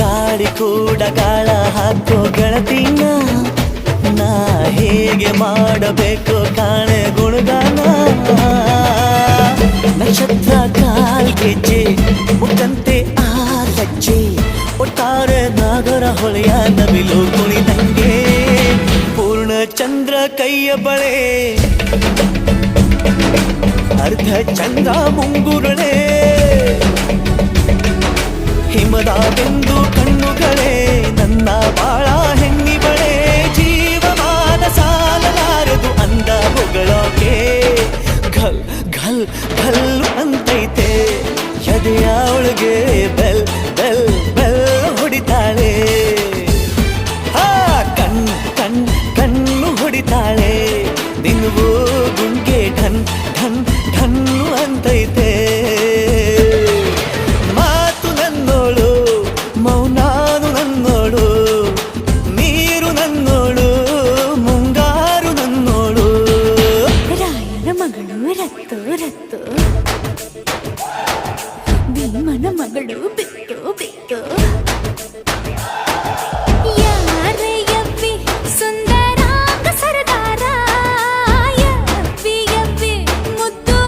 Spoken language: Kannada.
ಗಾಳಿ ಕೂಡ ಗಾಳ ಹಾಕೋ ಗೆಳತಿನ ನಾ ಹೇಗೆ ಮಾಡಬೇಕು ಕಾಣೆ ಗುಣಗಾನ ನಕ್ಷತ್ರ ಕಾಲ್ಗೆಜ್ಜೆ ಮುಟ್ಟಂತೆ ಆ ಲಜ್ಜೆ ಒಟ್ಟಾರೆ ನಾಗರ ಹೊಳೆಯ ನವಿಲು ಕುಣಿದಂಗೆ ಪೂರ್ಣ ಚಂದ್ರ ಕೈಯ ಬಳೆ ಅರ್ಧ ಚಂದ್ರ ಮುಂಗುರುಳೆ ಹಿಮದ ಬೆಂದು ಕಣ್ಣುಗಳೇ ನನ್ನ ಬಾಳ ಹೆಣ್ಣಿ ಬಳೆ ಜೀವಮಾನ ಸಾಲಲಾರದು ಅಂದ ಹೊಗಳೋಕೆ ಘಲ್ ಘಲ್ ಘಲ್ ಅಂತೈತೆ ಎದೆಯ ಒಳಗೆ ಬೆಲ್ ಬೆಲ್ ಬೆಲ್ ಹೊಡಿತಾಳೆ ಕಣ್ ಕಣ್ ಕಣ್ಣು ಹೊಡಿತಾಳೆ ದಿನವೂ ಗುಂಗೆ ಢನ್ ಢನ್ ಢನ್ನು ಅಂತೈತೆ ಮಾತು ನನ್ನೋಳು ಮೌನಾನು ನನ್ನೋಳು ನೀರು ನನ್ನೋಳು ಮುಂಗಾರು ನನ್ನೋಳು ರಾಯನ ಮಗಳು ರತ್ತು ರತ್ತು ಭೀಮನ ಮಗಳು